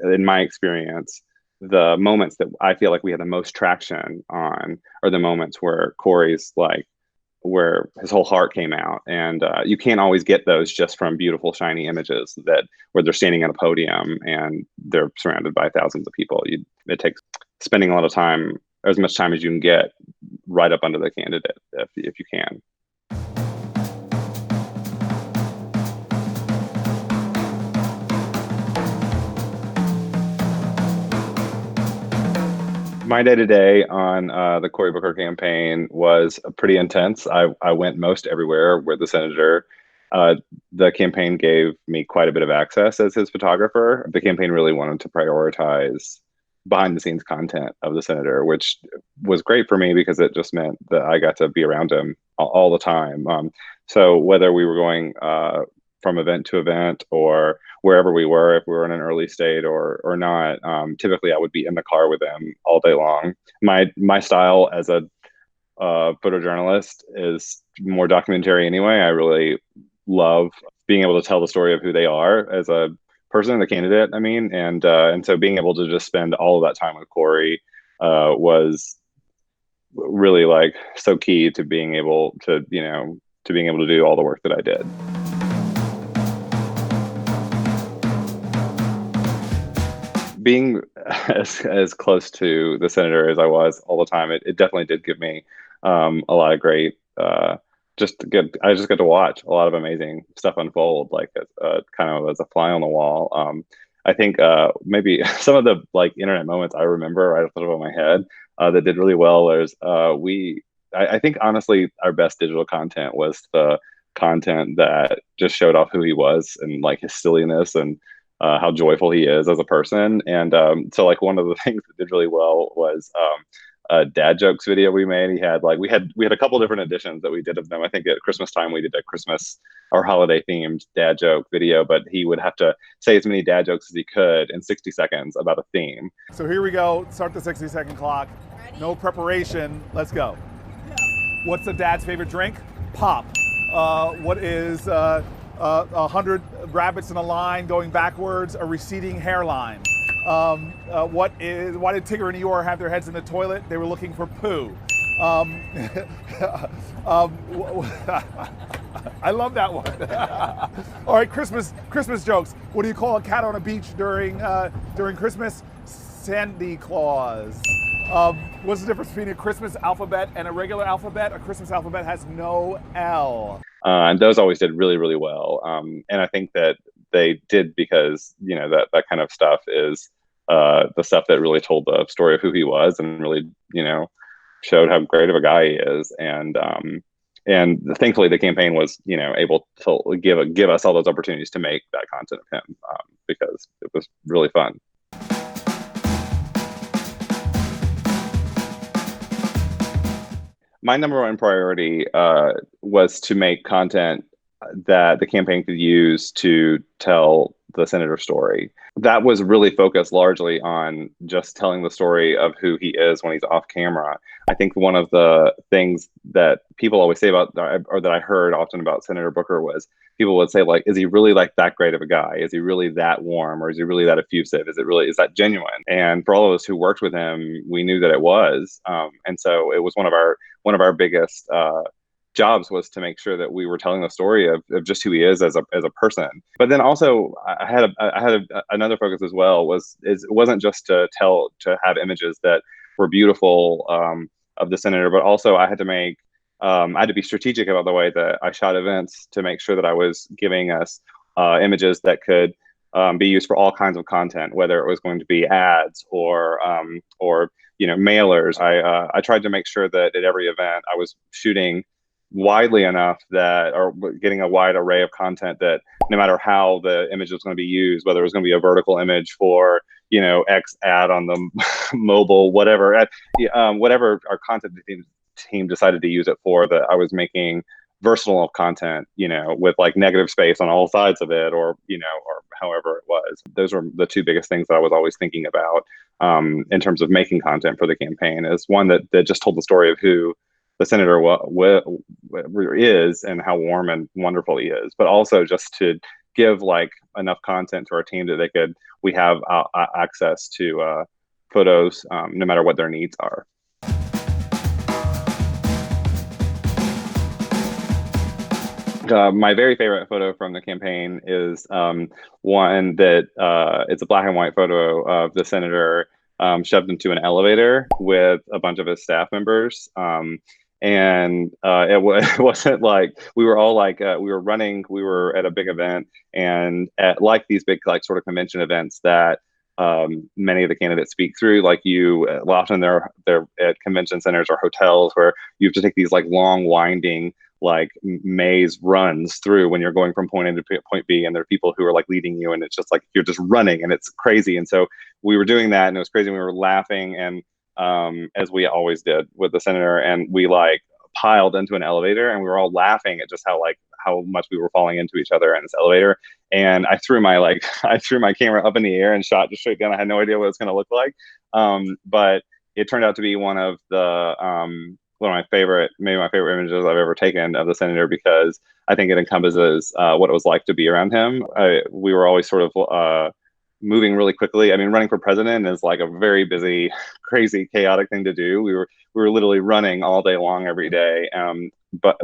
in my experience, the moments that I feel like we had the most traction on are the moments where Cory's like, where his whole heart came out. And you can't always get those just from beautiful, shiny images that where they're standing at a podium and they're surrounded by thousands of people. It takes spending a lot of time, as much time as you can get, right up under the candidate if you can. My day to day on the Cory Booker campaign was pretty intense. I went most everywhere where uh, the campaign gave me quite a bit of access as his photographer. The campaign really wanted to prioritize behind the scenes content of the senator, which was great for me because it just meant that I got to be around him all the time. So whether we were going from event to event or wherever we were, if we were in an early state or not, typically I would be in the car with him all day long. My style as a photojournalist is more documentary anyway. I really love being able to tell the story of who they are as a person, the candidate. I mean, and so being able to just spend all of that time with Cory was really like so key to being able to do all the work that I did. Being as close to the senator as I was all the time, it definitely did give me a lot of great I just got to watch a lot of amazing stuff unfold, like kind of as a fly on the wall. I think maybe some of the like internet moments I remember right off the top of my head that did really well was I think honestly our best digital content was the content that just showed off who he was and like his silliness and how joyful he is as a person. And so like one of the things that did really well was a dad jokes video we made. He had like we had a couple different editions that we did of them. I think at Christmas time we did a Christmas or holiday themed dad joke video, but he would have to say as many dad jokes as he could in 60 seconds about a theme. So here we go. Start the 60-second clock. No preparation. Let's go. What's the dad's favorite drink? Pop. What is 100 rabbits in a line going backwards? A receding hairline. Why did Tigger and Eeyore have their heads in the toilet? They were looking for poo. I love that one. All right, Christmas jokes. What do you call a cat on a beach during Christmas? Sandy Claus. What's the difference between a Christmas alphabet and a regular alphabet? A Christmas alphabet has no L. And those always did really, really well. And I think that they did because, that kind of stuff is the stuff that really told the story of who he was and really, showed how great of a guy he is. And thankfully the campaign was, able to give us all those opportunities to make that content of him because it was really fun. My number one priority was to make content that the campaign could use to tell the senator's story. That was really focused largely on just telling the story of who he is when he's off camera. I think one of the things that people always say about, or that I heard often about Senator Booker was people would say, like, is he really like that great of a guy? Is he really that warm? Or is he really that effusive? Is that genuine? And for all of us who worked with him, we knew that it was. And so it was one of our biggest jobs was to make sure that we were telling the story of just who he is as a person. But then also I had another focus as well it wasn't just to have images that were beautiful of the senator, but also I had to be strategic about the way that I shot events to make sure that I was giving us images that could be used for all kinds of content, whether it was going to be ads or mailers. I tried to make sure that at every event I was shooting widely enough or getting a wide array of content that no matter how the image was going to be used, whether it was going to be a vertical image for X ad on the mobile, whatever our content team decided to use it for, that I was making versatile content, with like negative space on all sides of it, or however it was. Those were the two biggest things that I was always thinking about in terms of making content for the campaign, is one that just told the story of who the senator is and how warm and wonderful he is, but also just to give like enough content to our team that we have access to photos no matter what their needs are. My very favorite photo from the campaign is one that it's a black and white photo of the senator shoved into an elevator with a bunch of his staff members. It wasn't like we were all like we were running, we were at a big event, and at like these big like sort of convention events that many of the candidates speak through, like often they're at convention centers or hotels where you have to take these like long winding like maze runs through when you're going from point A to point B, and there are people who are like leading you, and it's just like you're just running and it's crazy. And so we were doing that, and it was crazy. We were laughing, and as we always did with the senator, and we like piled into an elevator, and we were all laughing at just how much we were falling into each other in this elevator. And I threw my camera up in the air and shot just straight down. I had no idea what it was going to look like, but it turned out to be one of my favorite images I've ever taken of the senator, because I think it encompasses what it was like to be around him. We were always sort of moving really quickly. I mean, running for president is like a very busy, crazy, chaotic thing to do. We were literally running all day long every day. But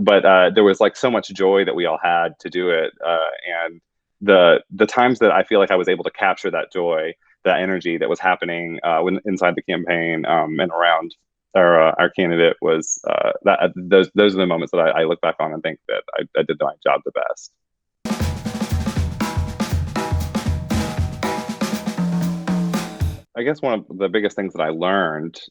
there was like so much joy that we all had to do it. And the times that I feel like I was able to capture that joy, that energy that was happening inside the campaign and around our candidate was those are the moments that I look back on and think that I did my job the best. I guess one of the biggest things that I learned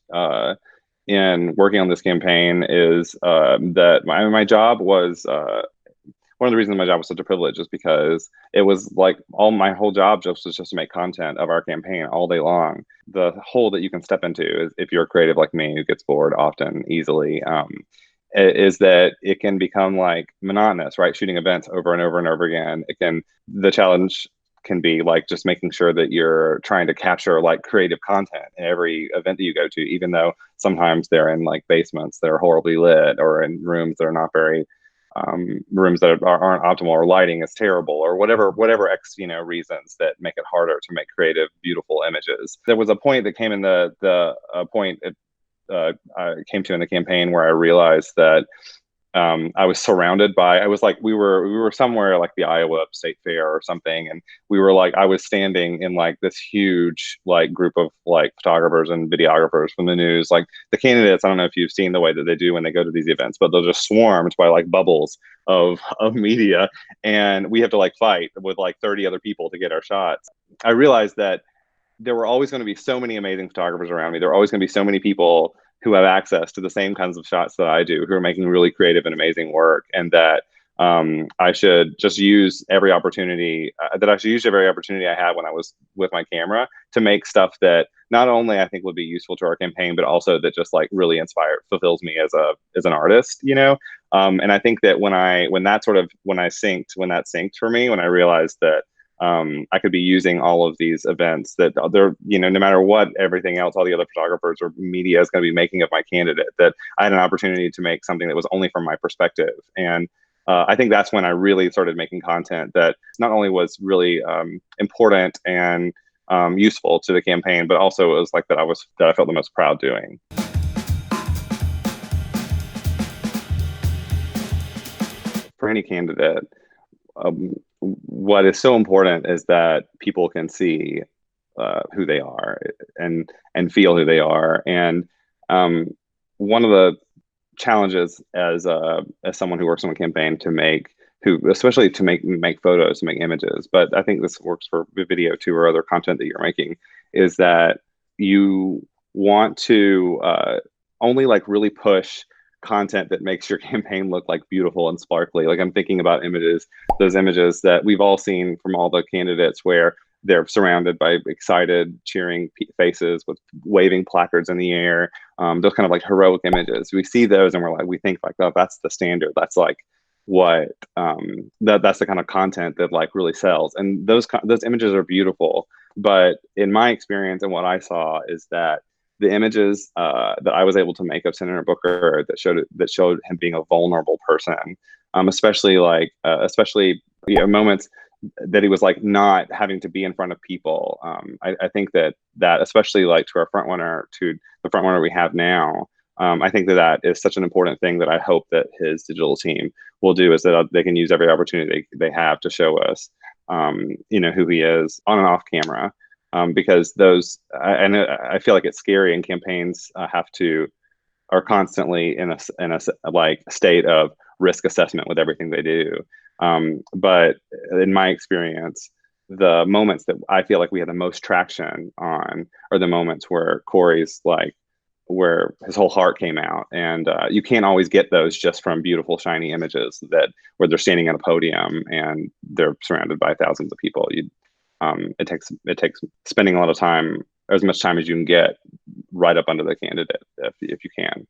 in working on this campaign is that my job was one of the reasons my job was such a privilege is because it was like my whole job was just to make content of our campaign all day long. The hole that you can step into is, if you're creative like me who gets bored often easily, is that it can become like monotonous, right? Shooting events over and over and over again. The challenge can be like just making sure that you're trying to capture like creative content in every event that you go to, even though sometimes they're in like basements that are horribly lit, or in rooms that are not very rooms that aren't optimal, or lighting is terrible, or whatever reasons that make it harder to make creative, beautiful images. There was a point that came in I came to in the campaign where I realized that I was surrounded by, we were somewhere like the Iowa State Fair or something, and I was standing in like this huge like group of like photographers and videographers from the news. Like the candidates, I don't know if you've seen the way that they do when they go to these events, but they're just swarmed by like bubbles of media, and we have to like fight with like 30 other people to get our shots. I realized that there were always going to be so many amazing photographers around me. There were always going to be so many people who have access to the same kinds of shots that I do, who are making really creative and amazing work, and that I should just use every opportunity I had when I was with my camera to make stuff that not only I think would be useful to our campaign, but also that just like really fulfills me as an artist, you know? And I think that when that synced for me, when I realized that I could be using all of these events, that they're, no matter what everything else, all the other photographers or media is going to be making of my candidate, that I had an opportunity to make something that was only from my perspective. And I think that's when I really started making content that not only was really important and useful to the campaign, but also it was like that I felt the most proud doing. For any candidate, what is so important is that people can see who they are and feel who they are. And one of the challenges as someone who works on a campaign especially to make photos, to make images, but I think this works for video too, or other content that you're making, is that you want to only like really push content that makes your campaign look like beautiful and sparkly. Like I'm thinking about those images that we've all seen from all the candidates where they're surrounded by excited, cheering faces with waving placards in the air. Those kind of like heroic images. We see those and we think like, oh, that's the standard. That's like what that's the kind of content that like really sells. And those images are beautiful. But in my experience and what I saw is that the images that I was able to make of Senator Booker that showed him being a vulnerable person, especially moments that he was like not having to be in front of people. I think that especially like to the front runner we have now, I think that is such an important thing that I hope that his digital team will do, is that they can use every opportunity they have to show us, who he is on and off camera. Because I feel like it's scary, and campaigns are constantly in a like state of risk assessment with everything they do. But in my experience, the moments that I feel like we had the most traction on are the moments where Cory's like, where his whole heart came out. And you can't always get those just from beautiful, shiny images where they're standing at a podium and they're surrounded by thousands of people. It takes spending a lot of time, as much time as you can get, right up under the candidate if you can.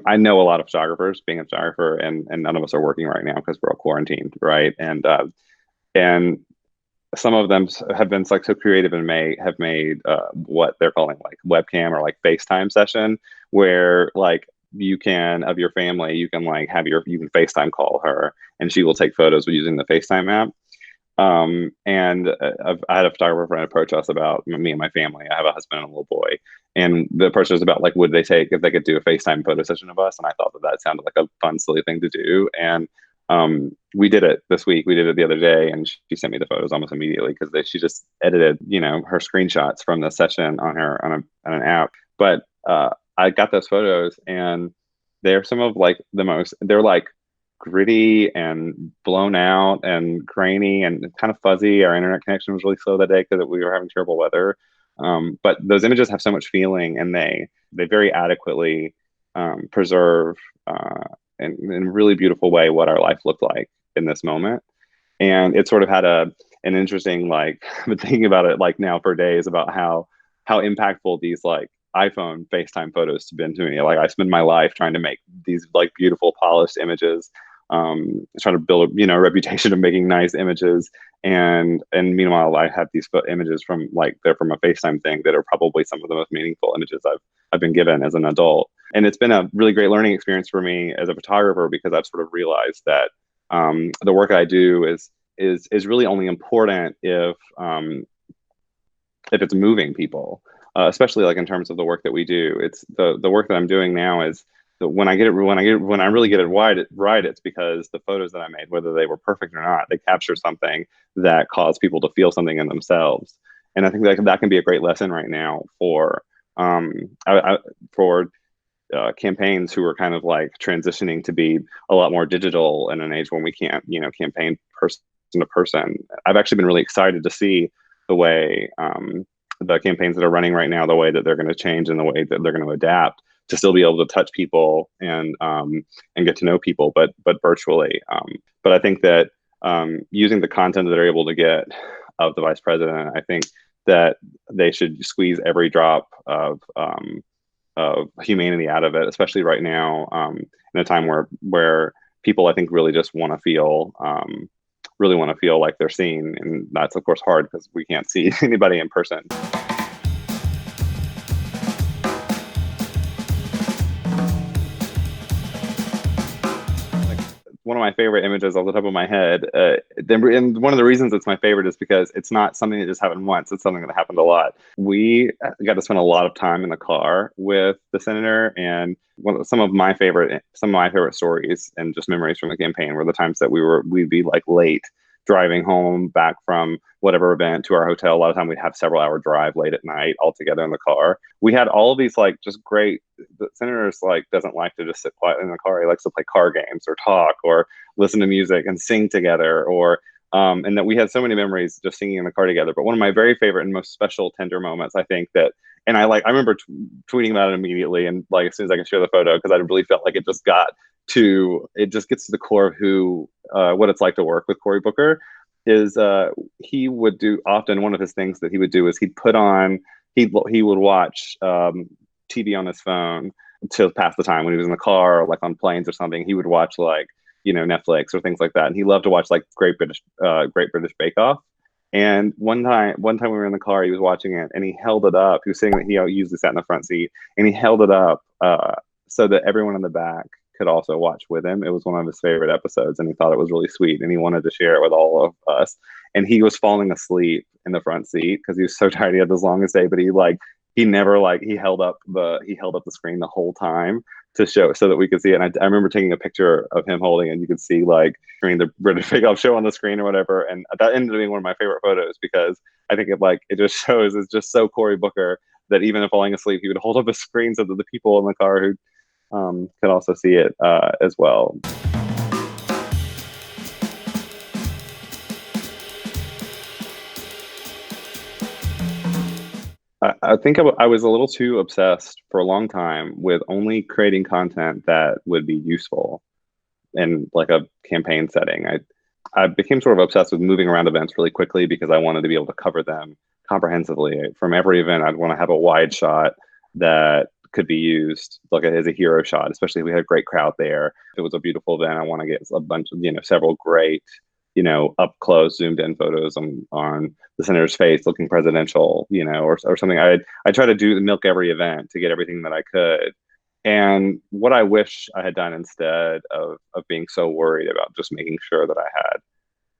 I know a lot of photographers, being a photographer, and none of us are working right now because we're all quarantined, right? And some of them have been like so creative and have made what they're calling like webcam or like FaceTime session, where like you can like you can FaceTime call her and she will take photos using the FaceTime app. And I had a photographer friend approach us about me and my family. I have a husband and a little boy, and the person was about like, would they take if they could do a FaceTime photo session of us? And I thought that sounded like a fun, silly thing to do. And we did it this week. We did it the other day, and she sent me the photos almost immediately because she just edited, her screenshots from the session on an app. But I got those photos, and they're some of like they're like gritty and blown out and grainy and kind of fuzzy. Our internet connection was really slow that day because we were having terrible weather. But those images have so much feeling, and they very adequately preserve in a really beautiful way what our life looked like in this moment. And it sort of had an interesting, like, I've been thinking about it like now for days about how impactful these like iPhone FaceTime photos have been to me. Like I spend my life trying to make these like beautiful polished images, trying to build a reputation of making nice images, and meanwhile I have these images from they're from a FaceTime thing that are probably some of the most meaningful images I've been given as an adult. And it's been a really great learning experience for me as a photographer, because I've sort of realized that the work I do is really only important if it's moving people. Especially like in terms of the work that we do. It's the work that I'm doing now is that when I really get it right, it's because the photos that I made, whether they were perfect or not, they capture something that caused people to feel something in themselves. And I think that can be a great lesson right now for campaigns who are kind of like transitioning to be a lot more digital in an age when we can't campaign person to person. I've actually been really excited to see the way the campaigns that are running right now, the way that they're going to change and the way that they're going to adapt to still be able to touch people and get to know people, but virtually. But I think that using the content that they're able to get of the vice president, I think that they should squeeze every drop of humanity out of it, especially right now in a time where people, I think, really just want to feel like they're seen. And that's, of course, hard because we can't see anybody in person. One of my favorite images off the top of my head, and one of the reasons it's my favorite is because it's not something that just happened once. It's something that happened a lot. We got to spend a lot of time in the car with the senator, and some of my favorite stories and just memories from the campaign were the times that we'd be like late driving home back from whatever event to our hotel. A lot of time we'd have several hour drive late at night all together in the car. We had all of these like just great, the senator's like doesn't like to just sit quietly in the car. He likes to play card games or talk or listen to music and sing together, or and that we had so many memories just singing in the car together. But one of my very favorite and most special tender moments, I think that, and I remember tweeting about it immediately, and like as soon as I can share the photo, because I really felt like it just gets to the core of what it's like to work with Cory Booker. Is he would do often, one of his things that he would do is he would watch TV on his phone to pass the time when he was in the car or like on planes or something. He would watch like Netflix or things like that, and he loved to watch like Great British Bake Off. And one time we were in the car, he was watching it and he held it up. He was sitting, he usually sat in the front seat, and he held it up so that everyone in the back could also watch with him. It was one of his favorite episodes, and he thought it was really sweet, and he wanted to share it with all of us. And he was falling asleep in the front seat because he was so tired. He had this longest day, but he never he held up the screen the whole time to show so that we could see it. And I remember taking a picture of him holding it, and you could see the British Bake Off show on the screen or whatever. And that ended up being one of my favorite photos because I think it just shows it's just so Cory Booker that even if falling asleep, he would hold up a screen so that the people in the car who could also see it as well. I think I was a little too obsessed for a long time with only creating content that would be useful in like a campaign setting. I became sort of obsessed with moving around events really quickly because I wanted to be able to cover them comprehensively. From every event, I'd want to have a wide shot that could be used as a hero shot, especially if we had a great crowd there. If it was a beautiful event, I want to get a bunch of, several great, up close, zoomed in photos on the senator's face looking presidential, or something. I try to milk every event to get everything that I could. And what I wish I had done instead of being so worried about just making sure that I had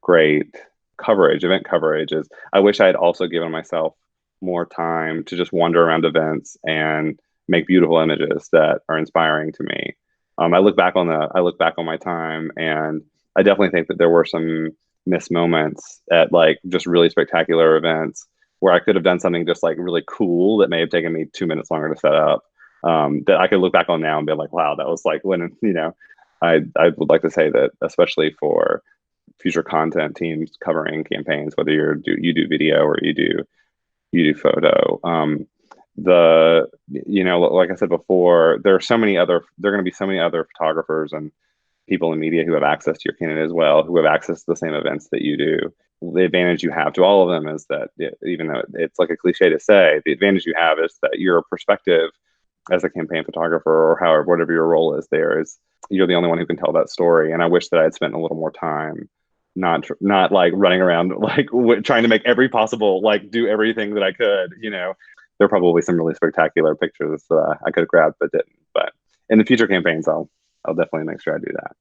great event coverage, is I wish I had also given myself more time to just wander around events and make beautiful images that are inspiring to me. I look back on my time, and I definitely think that there were some missed moments at just really spectacular events where I could have done something just really cool that may have taken me 2 minutes longer to set up. That I could look back on now and be like, wow, that was when, I would like to say that, especially for future content teams covering campaigns, whether you do video or you do photo, like I said before, there are going to be so many other photographers and people in media who have access to your candidate as well, who have access to the same events that you do. The advantage you have to all of them is that, even though it's like a cliche to say, the advantage you have is that your perspective as a campaign photographer, or whatever your role is there, is you're the only one who can tell that story. And I wish that I'd spent a little more time not running around trying to make every possible do everything that I could. There are probably some really spectacular pictures I could have grabbed but didn't. But in the future campaigns, I'll definitely make sure I do that.